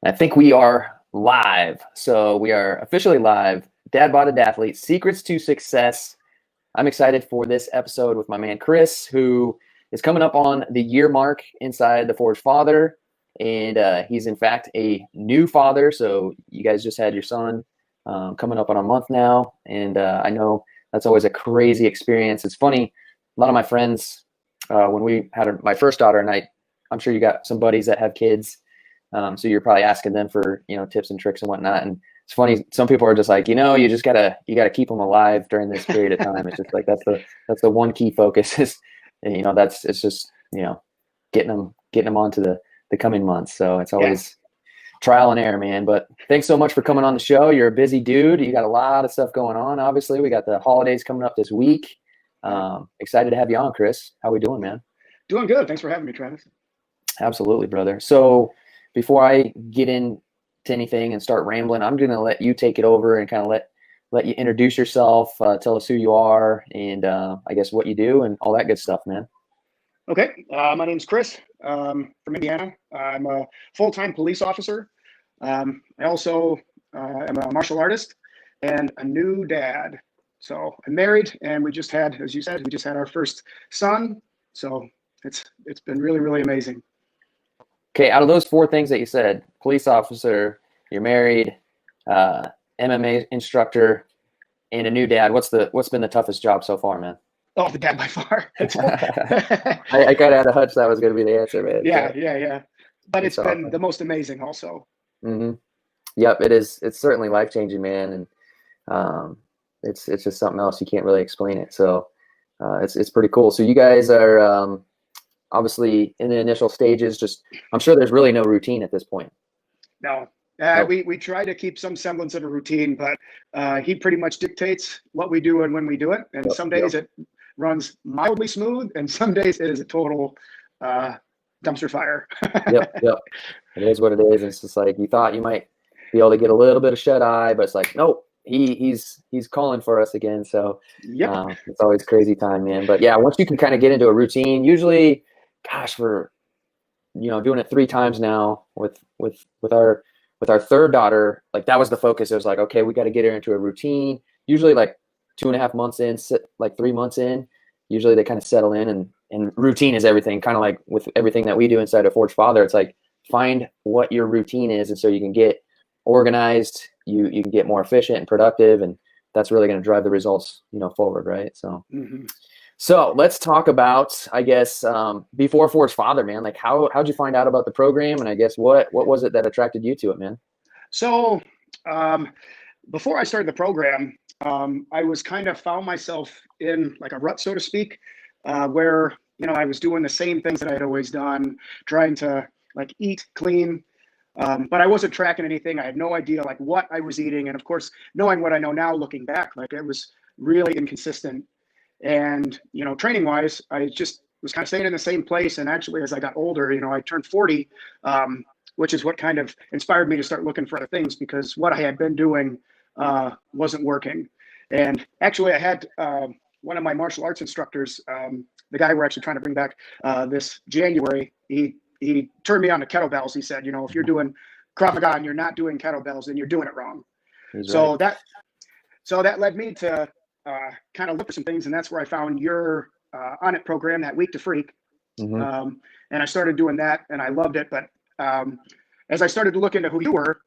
I think we are live. So we are officially live. Dad Bod Athlete, Secrets to Success. I'm excited for this episode with my man Chris, who is coming up on the year mark inside the Forge Father. And he's in fact a new father. So you guys just had your son coming up on a month now. And I know that's always a crazy experience. It's funny. A lot of my friends, when we had my first daughter, and I'm sure you got some buddies that have kids. So you're probably asking them for, tips and tricks and whatnot. And it's funny. Some people are just like, you just gotta keep them alive during this period of time. It's just like, that's the one key focus is, it's just, getting them onto the coming months. So it's always trial and error, man. But thanks so much for coming on the show. You're a busy dude. You got a lot of stuff going on. Obviously we got the holidays coming up this week. Excited to have you on, Chris. How we doing, man? Doing good. Thanks for having me, Travis. Absolutely, brother. So before I get into anything and start rambling, I'm going to let you take it over and kind of let you introduce yourself, tell us who you are, and I guess what you do and all that good stuff, man. Okay. My name's Chris from Indiana. I'm a full-time police officer. I also am a martial artist and a new dad. So I'm married, and we just had, as you said, our first son. So it's been really, really amazing. Okay, out of those four things that you said, police officer, you're married, MMA instructor, and a new dad, what's been the toughest job so far, man? Oh, the dad by far. I kind of had a hunch that was going to be the answer, man. Yeah. But it's been the most amazing also. Mm-hmm. Yep, it is. It's certainly life-changing, man. And it's just something else. You can't really explain it. So it's pretty cool. So you guys are obviously in the initial stages. I'm sure there's really no routine at this point. No. We try to keep some semblance of a routine, but he pretty much dictates what we do and when we do it. And some days it runs mildly smooth, and some days it is a total dumpster fire. Yep. It is what it is. It's just like you thought you might be able to get a little bit of shut eye, but it's like, nope, he's calling for us again. So it's always crazy time, man. But yeah, once you can kind of get into a routine, usually, gosh, we're doing it 3 times now with our third daughter. Like that was the focus. It was like, okay, we got to get her into a routine. Usually like 2.5 months in, like 3 months in, usually they kind of settle in, and routine is everything. Kind of like with everything that we do inside of Forge Father, it's like find what your routine is, and so you can get organized, you can get more efficient and productive, and that's really going to drive the results, forward, right? So. Mm-hmm. So let's talk about, I guess, before Forge Father, man. Like, how'd you find out about the program, and I guess what was it that attracted you to it, man? So before I started the program, I was kind of found myself in like a rut, so to speak, where I was doing the same things that I'd always done, trying to like eat clean, but I wasn't tracking anything. I had no idea like what I was eating, and of course, knowing what I know now, looking back, like it was really inconsistent. And, training wise, I just was kind of staying in the same place. And actually, as I got older, I turned 40, which is what kind of inspired me to start looking for other things, because what I had been doing wasn't working. And actually, I had one of my martial arts instructors, the guy we're actually trying to bring back this January, he turned me on to kettlebells. He said, if you're doing Krav Maga and you're not doing kettlebells, then you're doing it wrong. So that led me to kind of look for some things, and that's where I found your On It program, that Week to Freak. Mm-hmm. And I started doing that, and I loved it. But as I started to look into who you were,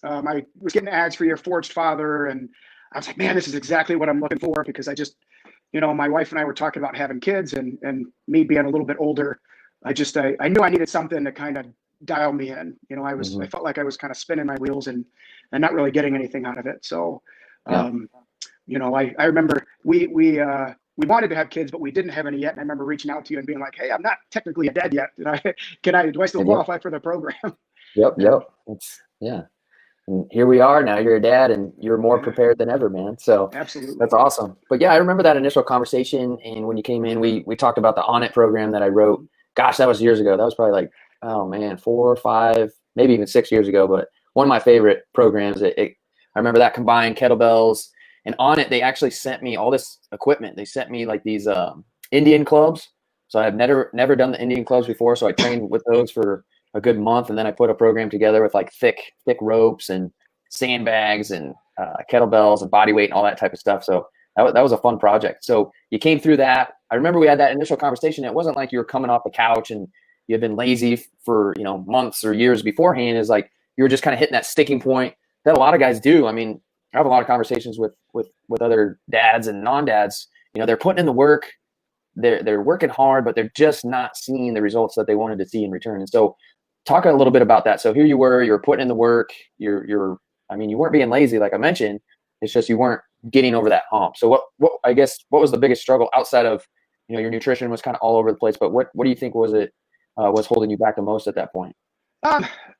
I was getting ads for your Forged Father, and I was like, man, this is exactly what I'm looking for, because I just, my wife and I were talking about having kids, and me being a little bit older, I knew I needed something to kind of dial me in. I felt like I was kind of spinning my wheels and not really getting anything out of it. So I remember we wanted to have kids, but we didn't have any yet. And I remember reaching out to you and being like, hey, I'm not technically a dad yet. Do I still qualify for the program? Yep. And here we are now. You're a dad, and you're more prepared than ever, man. So absolutely, that's awesome. But yeah, I remember that initial conversation, and when you came in, we talked about the On It program that I wrote. Gosh, that was years ago. That was probably like, oh man, 4 or 5, maybe even 6 years ago. But one of my favorite programs. I remember that combined kettlebells. And On It, they actually sent me all this equipment. They sent me like these Indian clubs. So I've never done the Indian clubs before. So I trained with those for a good month, and then I put a program together with like thick ropes and sandbags and kettlebells and body weight and all that type of stuff. So that was a fun project. So you came through that. I remember we had that initial conversation. It wasn't like you were coming off the couch and you had been lazy for, you know, months or years beforehand. Is like you were just kind of hitting that sticking point that a lot of guys do. I mean, I have a lot of conversations with other dads and non-dads. You know, they're putting in the work, they're working hard, but they're just not seeing the results that they wanted to see in return. And so talk a little bit about that. So here you were putting in the work, I mean, you weren't being lazy, like I mentioned. It's just you weren't getting over that hump. So what I guess what was the biggest struggle outside of, you know, your nutrition was kind of all over the place, but what do you think was holding you back the most at that point?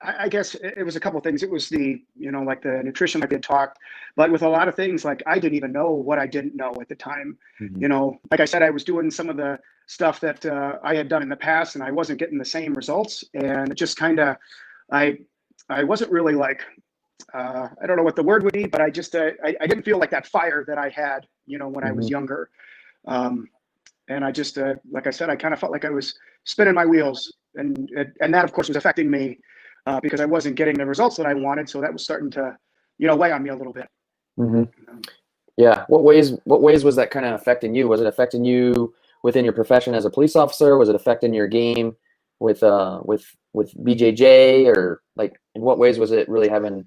I guess it was a couple of things. It was the, you know, like the nutrition I did talk, but with a lot of things, like I didn't even know what I didn't know at the time. Mm-hmm. You know, like I said, I was doing some of the stuff that I had done in the past, and I wasn't getting the same results. And it just kind of, I wasn't really like, I don't know what the word would be, but I just, I didn't feel like that fire that I had, you know, when I was younger. And I just, like I said, I kind of felt like I was spinning my wheels, and that of course was affecting me because I wasn't getting the results that I wanted. So that was starting to, you know, weigh on me a little bit. Mm-hmm. Yeah. What ways was that kind of affecting you? Was it affecting you within your profession as a police officer? Was it affecting your game with BJJ, or like in what ways was it really having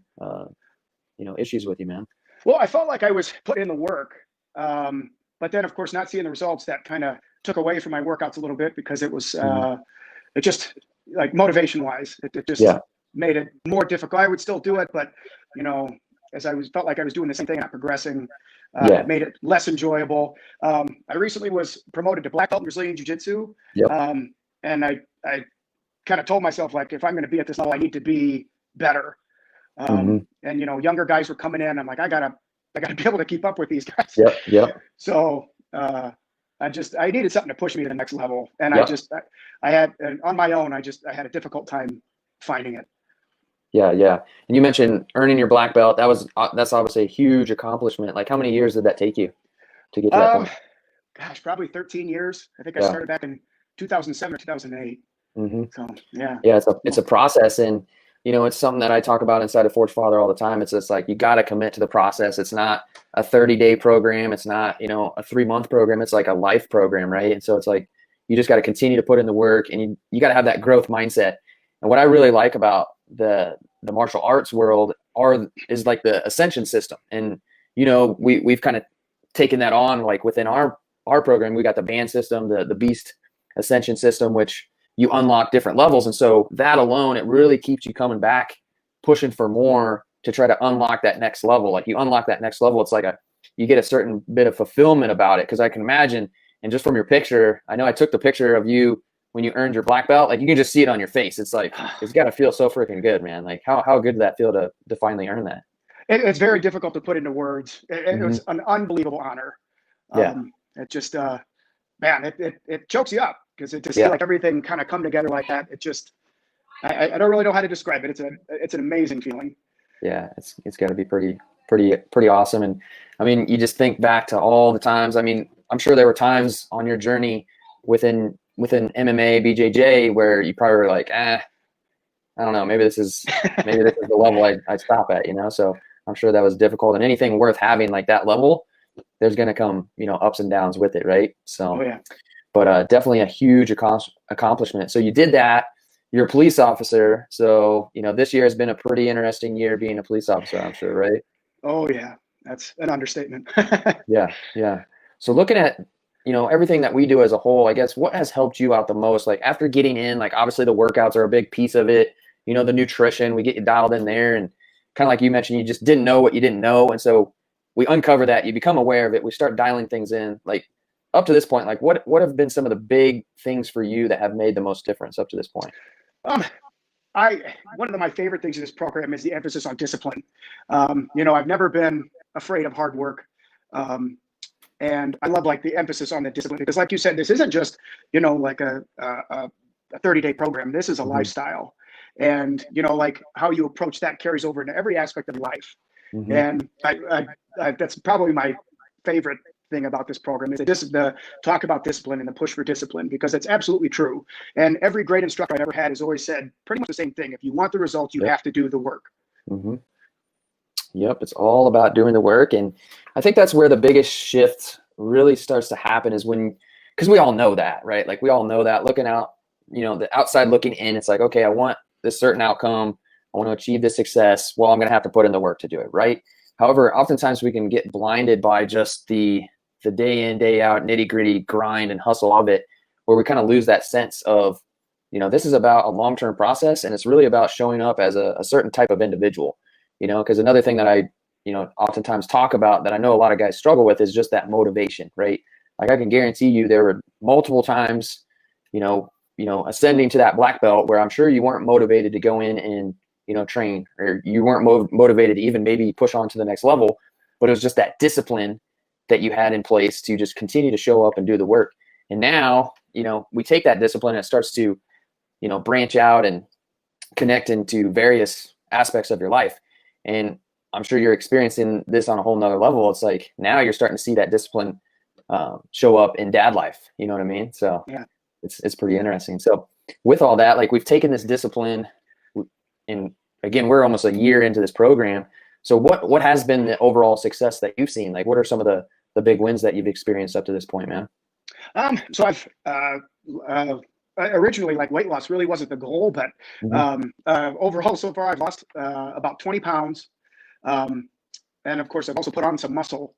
you know, issues with you, man? Well, I felt like I was putting in the work, but then of course not seeing the results, that kind of took away from my workouts a little bit, because it was it just, like, motivation wise, it just made it more difficult. I would still do it, but you know, as felt like I was doing the same thing, not progressing. It made it less enjoyable. I recently was promoted to black belt in Brazilian Jiu-Jitsu, and I kind of told myself, like, if I'm going to be at this level, I need to be better. And you know, younger guys were coming in. I'm like, I gotta be able to keep up with these guys. So I needed something to push me to the next level, and I had, and on my own, I had a difficult time finding it. Yeah. And you mentioned earning your black belt. That's obviously a huge accomplishment. Like, how many years did that take you to get to that point? Gosh, probably 13 years. I think I started back in 2007 or 2008. So yeah, it's a process, and you know, it's something that I talk about inside of Forge Father all the time. It's just like, you got to commit to the process. It's not a 30-day program. It's not, you know, a 3-month program. It's like a life program, right? And so it's like, you just got to continue to put in the work, and you got to have that growth mindset. And what I really like about the martial arts world is like the ascension system. And, you know, we've kind of taken that on, like within our program. We got the band system, the beast ascension system, which you unlock different levels. And so that alone, it really keeps you coming back, pushing for more to try to unlock that next level. Like, you unlock that next level, it's like you get a certain bit of fulfillment about it. Cause I can imagine, and just from your picture, I know I took the picture of you when you earned your black belt, like you can just see it on your face. It's like, it's got to feel so freaking good, man. Like how good did that feel to finally earn that? It's very difficult to put into words. It was an unbelievable honor. It just, man, it chokes you up, because to see like everything kind of come together like that, it just, I don't really know how to describe it. It's an amazing feeling. Yeah, it's got to be pretty awesome. And I mean, you just think back to all the times. I mean, I'm sure there were times on your journey within MMA, BJJ, where you probably were like, I don't know, maybe this is the level I stop at, you know? So I'm sure that was difficult, and anything worth having like that level, there's going to come, you know, ups and downs with it. Right. So, but definitely a huge accomplishment. So you did that. You're a police officer. So, you know, this year has been a pretty interesting year being a police officer, I'm sure. Right. Oh yeah. That's an understatement. Yeah. So looking at, you know, everything that we do as a whole, I guess, what has helped you out the most? Like, after getting in, like, obviously the workouts are a big piece of it. You know, the nutrition, we get you dialed in there, and kind of like you mentioned, you just didn't know what you didn't know. And so we uncover that, you become aware of it. We start dialing things in. Like, up to this point, like what have been some of the big things for you that have made the most difference up to this point? One of my favorite things in this program is the emphasis on discipline. You know, I've never been afraid of hard work. And I love, like, the emphasis on the discipline, because like you said, this isn't just, you know, like a 30-day program. This is a lifestyle. And, you know, like, how you approach that carries over into every aspect of life. And I that's probably my favorite thing about this program is that this is the talk about discipline and the push for discipline, because it's absolutely true. And every great instructor I've ever had has always said pretty much the same thing. If you want the results, you Yep. have to do the work. Mm-hmm. Yep, it's all about doing the work. And I think that's where the biggest shift really starts to happen is when, because we all know that, right? Like we all know that looking out, the outside looking in, it's like, okay, I want this certain outcome. I want to achieve this success. Well, I'm going to have to put in the work to do it, right? However, oftentimes we can get blinded by just the day in, day out, nitty gritty grind and hustle of it, where we kind of lose that sense of, this is about a long-term process, and it's really about showing up as a certain type of individual. Because another thing that I, oftentimes talk about that I know a lot of guys struggle with is just that motivation, right? Like I can guarantee you there were multiple times, ascending to that black belt where I'm sure you weren't motivated to go in and, train, or you weren't motivated to even maybe push on to the next level, but it was just that discipline that you had in place to just continue to show up and do the work. And now, we take that discipline and it starts to, branch out and connect into various aspects of your life. And I'm sure you're experiencing this on a whole nother level. It's like now you're starting to see that discipline show up in dad life. You know what I mean? So yeah, it's pretty interesting. So with all that, like we've taken this discipline, and again, we're almost a year into this program. So what has been the overall success that you've seen? Like what are some of the big wins that you've experienced up to this point, man? So I've originally, like, weight loss really wasn't the goal, but overall so far I've lost about 20 pounds. And of course I've also put on some muscle.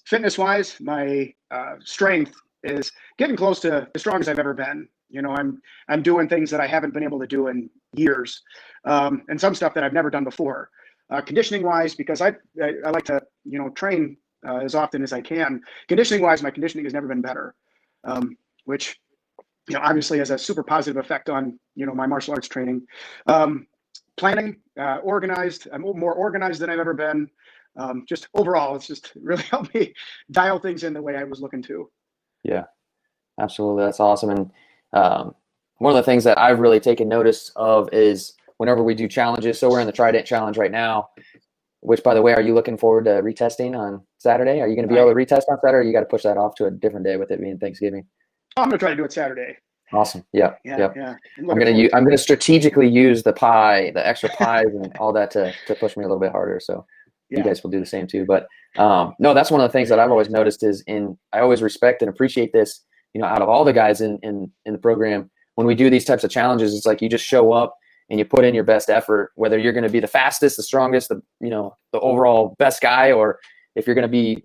Fitness wise, my strength is getting close to the strongest I've ever been. I'm doing things that I haven't been able to do in years, and some stuff that I've never done before. Conditioning wise, because I like to train as often as I can. Conditioning wise, my conditioning has never been better, which obviously has a super positive effect on my martial arts training. Planning, organized. I'm more organized than I've ever been. Just overall, it's just really helped me dial things in the way I was looking to. Yeah, absolutely. That's awesome. And one of the things that I've really taken notice of is whenever we do challenges. So we're in the Trident Challenge right now, which, by the way, are you looking forward to retesting on Saturday? Are you going to be able to retest on Saturday, or you got to push that off to a different day with it being Thanksgiving? I'm going to try to do it Saturday. Awesome. Yeah. I'm going to strategically use the extra pies and all that to push me a little bit harder. So you guys will do the same too. But no, that's one of the things that I've always noticed is I always respect and appreciate this, out of all the guys in the program, when we do these types of challenges, it's like you just show up and you put in your best effort, whether you're going to be the fastest, the strongest, the overall best guy, or if you're going to be,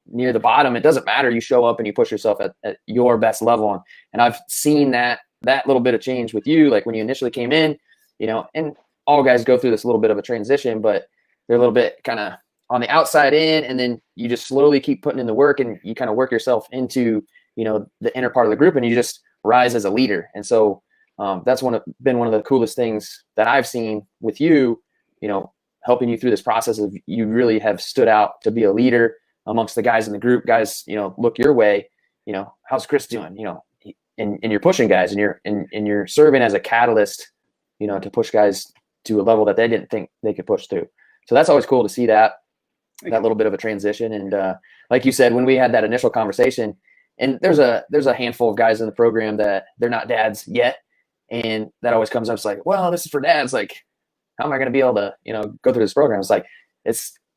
near the bottom, it doesn't matter. You show up and you push yourself at your best level. And I've seen that little bit of change with you, like when you initially came in, and all guys go through this little bit of a transition, but they're a little bit kind of on the outside in, and then you just slowly keep putting in the work and you kind of work yourself into, the inner part of the group, and you just rise as a leader. And so that's been one of the coolest things that I've seen with you, helping you through this process of you really have stood out to be a leader amongst the guys in the group. Guys, look your way, how's Chris doing? And you're pushing guys, and you're serving as a catalyst, to push guys to a level that they didn't think they could push through. So that's always cool to see that little bit of a transition. And like you said, when we had that initial conversation, and there's a handful of guys in the program that they're not dads yet. And that always comes up. It's like, well, this is for dads. Like, how am I going to be able to, go through this program? It's like,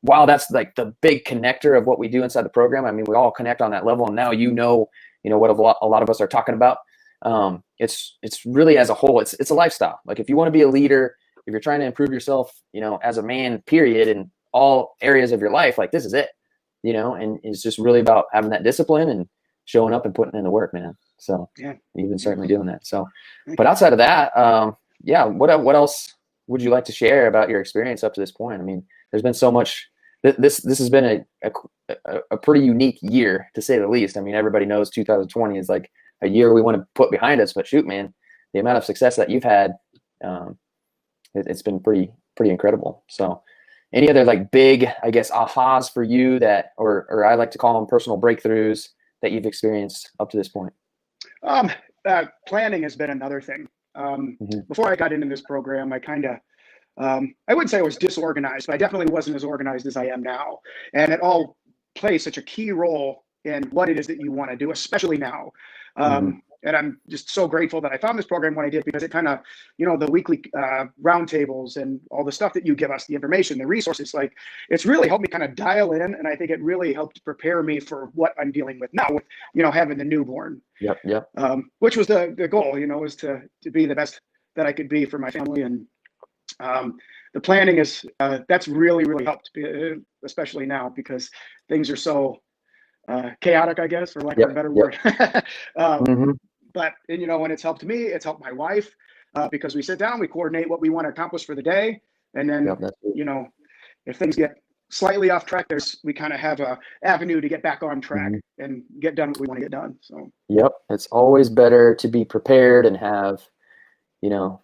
while that's like the big connector of what we do inside the program. I mean, we all connect on that level. And now, what a lot of us are talking about. It's really as a whole, it's a lifestyle. Like if you want to be a leader, if you're trying to improve yourself, as a man, period, in all areas of your life, like this is it, and it's just really about having that discipline and showing up and putting in the work, man. So you've been certainly doing that. So, but outside of that, what else would you like to share about your experience up to this point? I mean, there's been so much. This has been a pretty unique year, to say the least. I mean, everybody knows 2020 is like a year we want to put behind us, but shoot, man, the amount of success that you've had, it's been pretty incredible. So, any other like big, I guess, ahas for you that, or I like to call them personal breakthroughs that you've experienced up to this point? Planning has been another thing. Before I got into this program, I kind of, I wouldn't say I was disorganized, but I definitely wasn't as organized as I am now. And it all play such a key role in what it is that you want to do, especially now. Mhm. And I'm just so grateful that I found this program when I did, because it kind of, the weekly roundtables and all the stuff that you give us, the information, the resources, like it's really helped me kind of dial in. And I think it really helped prepare me for what I'm dealing with now with, having the newborn, Yep. which was the goal, was to be the best that I could be for my family. And the planning is, that's really, really helped, especially now because things are so chaotic, I guess, for lack of a better word. Mhm. But when it's helped me, it's helped my wife, because we sit down, we coordinate what we want to accomplish for the day, and then Yep, that's it. if things get slightly off track, we kind of have a avenue to get back on track Mhm. and get done what we want to get done. So Yep, it's always better to be prepared and have, you know,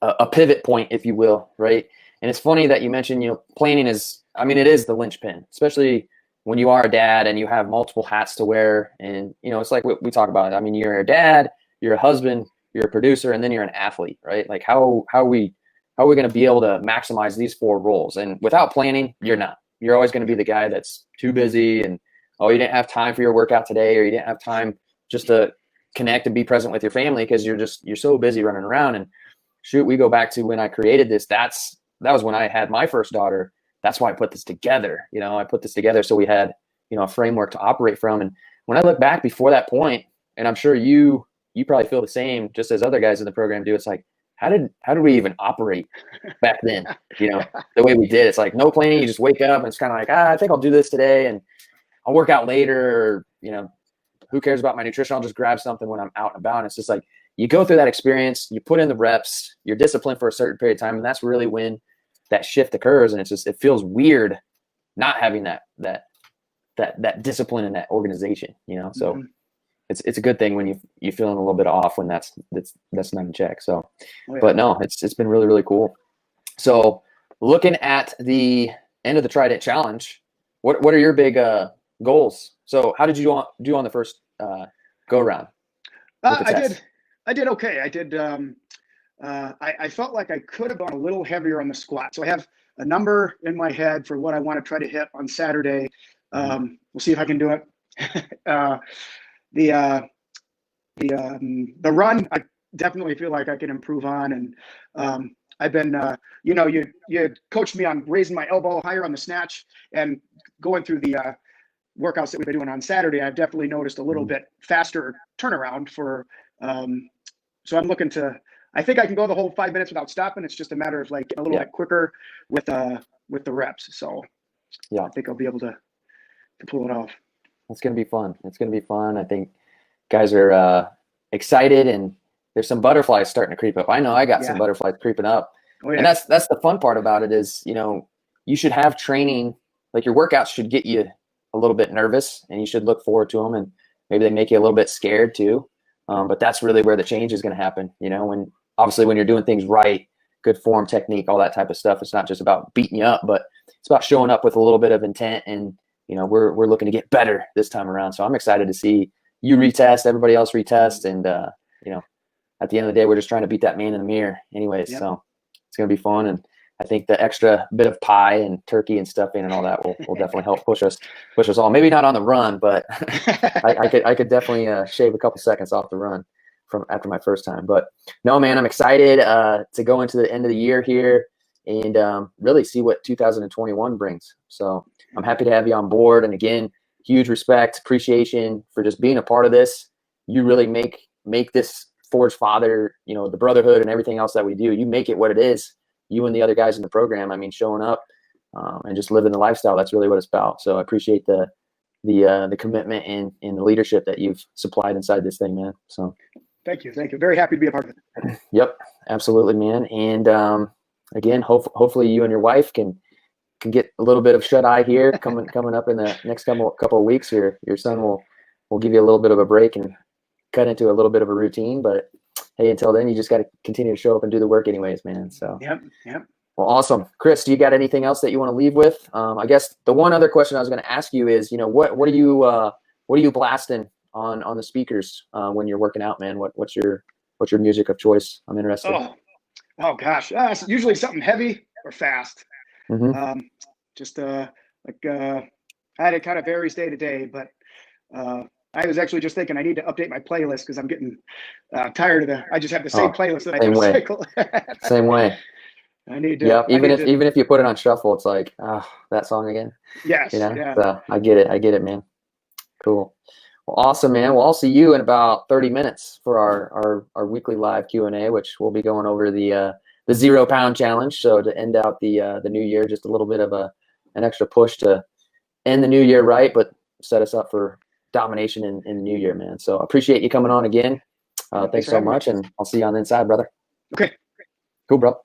a pivot point, if you will, right? And it's funny that you mentioned, planning is, I mean, it is the linchpin, especially when you are a dad and you have multiple hats to wear. And, it's like what we talk about. I mean, you're a dad, you're a husband, you're a producer, and then you're an athlete, right? Like how are we going to be able to maximize these four roles? And without planning, you're not. You're always going to be the guy that's too busy and, oh, you didn't have time for your workout today, or you didn't have time just to connect and be present with your family because you're so busy running around. And shoot, we go back to when I created this. That was when I had my first daughter. That's why I put this together. I put this together so we had, a framework to operate from. And when I look back before that point, and I'm sure you probably feel the same, just as other guys in the program do. It's like, how did we even operate back then? The way we did. It's like no planning. You just wake up and it's kind of like, I think I'll do this today and I'll work out later. Or, who cares about my nutrition? I'll just grab something when I'm out and about. And it's just like, you go through that experience, you put in the reps, you're disciplined for a certain period of time, and that's really when that shift occurs. And it feels weird not having that discipline in that organization, So Mhm. it's a good thing when you feeling a little bit off when that's not in check. So, Oh, yeah. but no, it's been really, really cool. So looking at the end of the Trident Challenge, what are your big goals? So how did you do on the first go around with the test? I did okay. I did. I felt like I could have gone a little heavier on the squat. So I have a number in my head for what I want to try to hit on Saturday. We'll see if I can do it. The run, I definitely feel like I can improve on, and I've been, you coached me on raising my elbow higher on the snatch, and going through the workouts that we've been doing on Saturday, I've definitely noticed a little bit faster turnaround for. So I'm looking to. I think I can go the whole 5 minutes without stopping. It's just a matter of like getting a little bit quicker with the reps. So I think I'll be able to pull it off. It's gonna be fun. It's gonna be fun. I think guys are excited, and there's some butterflies starting to creep up. I know I got some butterflies creeping up, and that's the fun part about it is you should have training. Like your workouts should get you a little bit nervous, and you should look forward to them, and maybe they make you a little bit scared too. But that's really where the change is going to happen. When you're doing things right, good form, technique, all that type of stuff. It's not just about beating you up, but it's about showing up with a little bit of intent. And we're looking to get better this time around. So I'm excited to see you retest, everybody else retest, and at the end of the day, we're just trying to beat that man in the mirror, anyways. So it's going to be fun, and I think the extra bit of pie and turkey and stuffing and all that will definitely help push us all. Maybe not on the run, but I could definitely shave a couple seconds off the run from after my first time. But no, man, I'm excited to go into the end of the year here and really see what 2021 brings. So I'm happy to have you on board. And again, huge respect, appreciation for just being a part of this. You really make this Forge Father, the brotherhood and everything else that we do. You make it what it is. You and the other guys in the program, I mean, showing up and just living the lifestyle. That's really what it's about. So I appreciate the commitment and the leadership that you've supplied inside this thing, man. So thank you. Very happy to be a part of it. Yep, absolutely, man. And again, hopefully you and your wife can get a little bit of shut eye here coming up in the next couple of weeks. Your son will give you a little bit of a break and cut into a little bit of a routine, but hey, until then, you just got to continue to show up and do the work anyways, man. So yep. Well, awesome. Chris, do you got anything else that you want to leave with? I guess the one other question I was going to ask you is, what are you blasting on the speakers when you're working out, man? What's your music of choice? I'm interested. Oh gosh. It's usually something heavy or fast. Mm-hmm. Just like And it kind of varies day to day, but I was actually just thinking I need to update my playlist because I'm getting tired of I just have the same playlist that I same do way. cycle. Same way. I need to. Yep. I need Even if you put it on shuffle, it's like, oh, that song again. Yes. You know. Yeah. So I get it, man. Cool. Well, awesome, man. Well, I'll see you in about 30 minutes for our weekly live Q&A, which we'll be going over the 0 pound challenge. So to end out the new year, just a little bit of an extra push to end the new year right, but set us up for domination in the new year, man. So appreciate you coming on again. Thanks so much, and I'll see you on the inside, brother. Okay. Cool, bro.